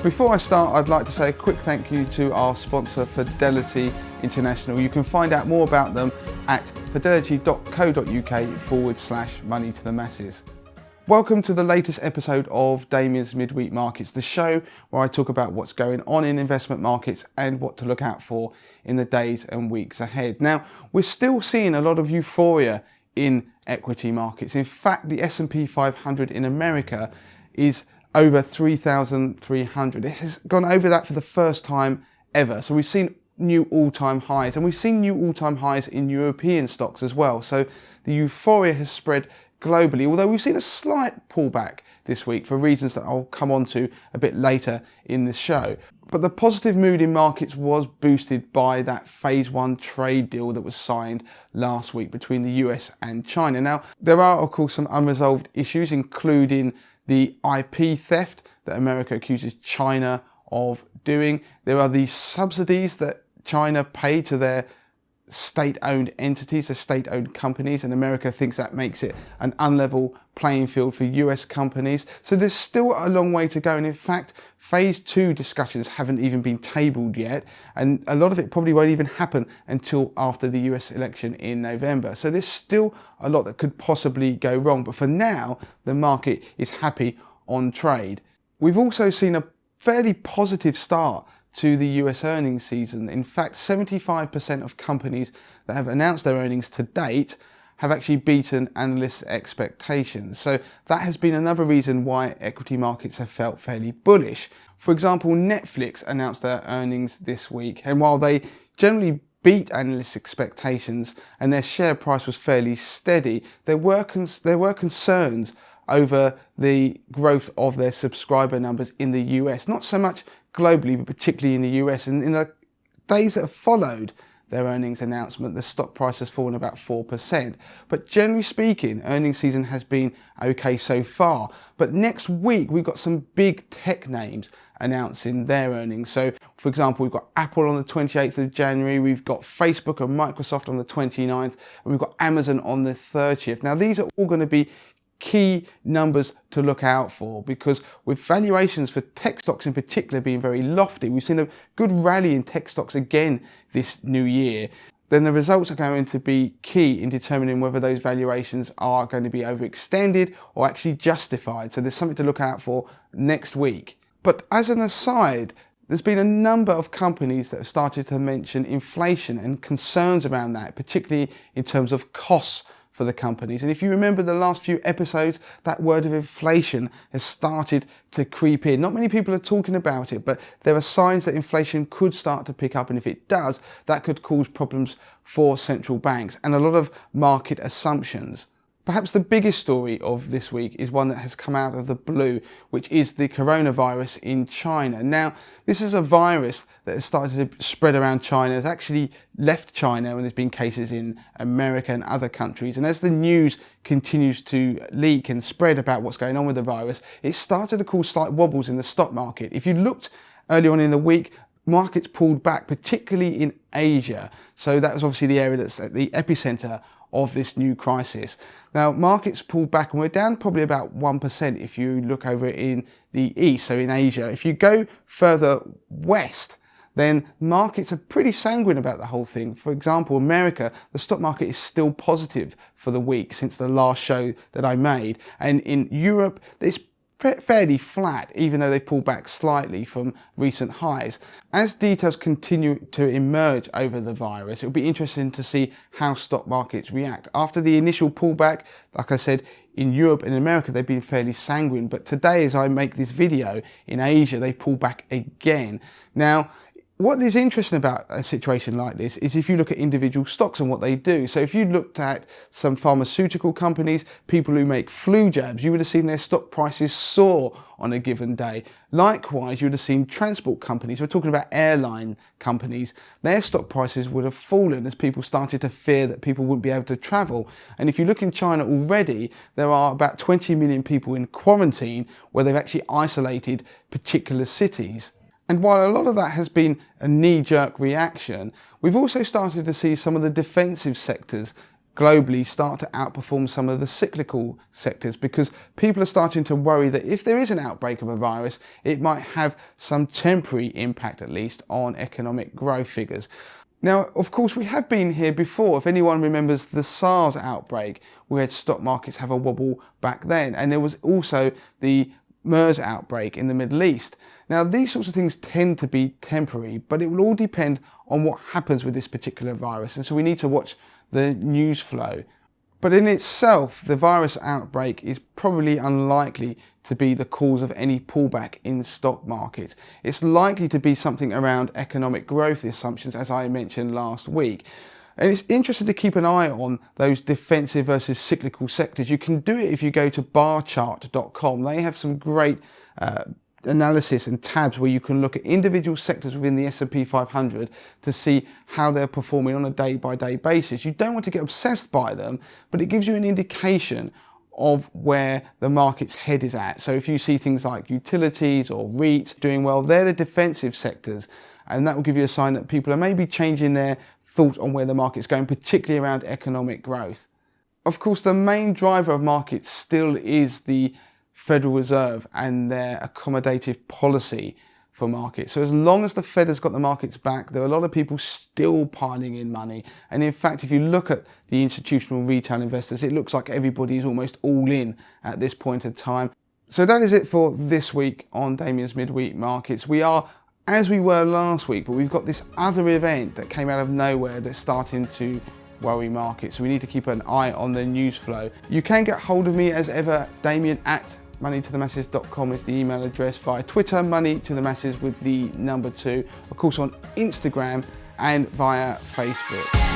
Before I start, I'd like to say a quick thank you to our sponsor, Fidelity International. You can find out more about them at fidelity.co.uk/money to the masses. Welcome to the latest episode of Damien's Midweek Markets, the show where I talk about what's going on in investment markets and what to look out for in the days and weeks ahead. Now, we're still seeing a lot of euphoria in equity markets. In fact, the S&P 500 in America is over 3,300. It has gone over that for the first time ever. So we've seen new all-time highs, and we've seen new all-time highs in European stocks as well. So the euphoria has spread globally, although we've seen a slight pullback this week for reasons that I'll come on to a bit later in this show. But the positive mood in markets was boosted by that phase one trade deal that was signed last week between the US and China. Now, there are, of course, some unresolved issues, including the IP theft that America accuses China of doing. There are these subsidies that China paid to their state-owned entities, the state-owned companies, and America thinks that makes it an unlevel playing field for US companies. So there's still a long way to go, and in fact, phase two discussions haven't even been tabled yet, and a lot of it probably won't even happen until after the US election in November. So there's still a lot that could possibly go wrong, but for now, the market is happy on trade. We've also seen a fairly positive start to the US earnings season. In fact, 75% of companies that have announced their earnings to date have actually beaten analysts' expectations. So that has been another reason why equity markets have felt fairly bullish. For example, Netflix announced their earnings this week, and while they generally beat analysts' expectations and their share price was fairly steady, there were concerns over the growth of their subscriber numbers in the US. Not so much globally, but particularly in the US. And in the days that have followed their earnings announcement, the stock price has fallen about 4%. But generally speaking, earnings season has been okay so far. But next week, we've got some big tech names announcing their earnings. So, for example, we've got Apple on the 28th of January, we've got Facebook and Microsoft on the 29th, and we've got Amazon on the 30th. Now, these are all going to be key numbers to look out for, because with valuations for tech stocks in particular being very lofty, we've seen a good rally in tech stocks again this new year, then the results are going to be key in determining whether those valuations are going to be overextended or actually justified. So there's something to look out for next week. But as an aside, there's been a number of companies that have started to mention inflation and concerns around that, particularly in terms of costs for the companies. And if you remember the last few episodes, that word of inflation has started to creep in. Not many people are talking about it, but there are signs that inflation could start to pick up. And if it does, that could cause problems for central banks and a lot of market assumptions. Perhaps the biggest story of this week is one that has come out of the blue, which is the coronavirus in China. Now, this is a virus that has started to spread around China. It's actually left China, and there's been cases in America and other countries. And as the news continues to leak and spread about what's going on with the virus, it started to cause slight wobbles in the stock market. If you looked early on in the week, markets pulled back, particularly in Asia. So that was obviously the area that's at the epicenter of this new crisis. Now, markets pulled back, and we're down probably about 1% if you look over in the east, so in Asia. If you go further west, then markets are pretty sanguine about the whole thing. For example, America, the stock market is still positive for the week since the last show that I made. And in Europe, it's fairly flat, even though they pulled back slightly from recent highs. As details continue to emerge over the virus, it'll be interesting to see how stock markets react. After the initial pullback, like I said, in Europe and America, they've been fairly sanguine. But today, as I make this video, in Asia, they pulled back again. Now, what is interesting about a situation like this is if you look at individual stocks and what they do. So if you looked at some pharmaceutical companies, people who make flu jabs, you would have seen their stock prices soar on a given day. Likewise, you would have seen transport companies, we're talking about airline companies, their stock prices would have fallen as people started to fear that people wouldn't be able to travel. And if you look in China already, there are about 20 million people in quarantine where they've actually isolated particular cities. And while a lot of that has been a knee-jerk reaction, we've also started to see some of the defensive sectors globally start to outperform some of the cyclical sectors, because people are starting to worry that if there is an outbreak of a virus, it might have some temporary impact, at least, on economic growth figures. Now, of course, we have been here before. If anyone remembers the SARS outbreak, we had stock markets have a wobble back then. And there was also the MERS outbreak in the Middle East. Now, these sorts of things tend to be temporary, but it will all depend on what happens with this particular virus. And so we need to watch the news flow. But in itself, the virus outbreak is probably unlikely to be the cause of any pullback in the stock market. It's likely to be something around economic growth assumptions, as I mentioned last week. And it's interesting to keep an eye on those defensive versus cyclical sectors. You can do it if you go to barchart.com. They have some great analysis and tabs where you can look at individual sectors within the S&P 500 to see how they're performing on a day-by-day basis. You don't want to get obsessed by them, but it gives you an indication of where the market's head is at. So if you see things like utilities or REITs doing well, they're the defensive sectors, and that will give you a sign that people are maybe changing their thought on where the market's going, particularly around economic growth. Of course, the main driver of markets still is the Federal Reserve and their accommodative policy for markets. So as long as the Fed has got the markets back, there are a lot of people still piling in money. And in fact, if you look at the institutional retail investors, it looks like everybody is almost all in at this point in time. So that is it for this week on Damien's Midweek Markets. We are as we were last week, but we've got this other event that came out of nowhere that's starting to worry markets. So we need to keep an eye on the news flow. You can get hold of me as ever, Damien at moneytothemasses.com is the email address, via Twitter, Money to the Masses with the number 2, of course on Instagram and via Facebook.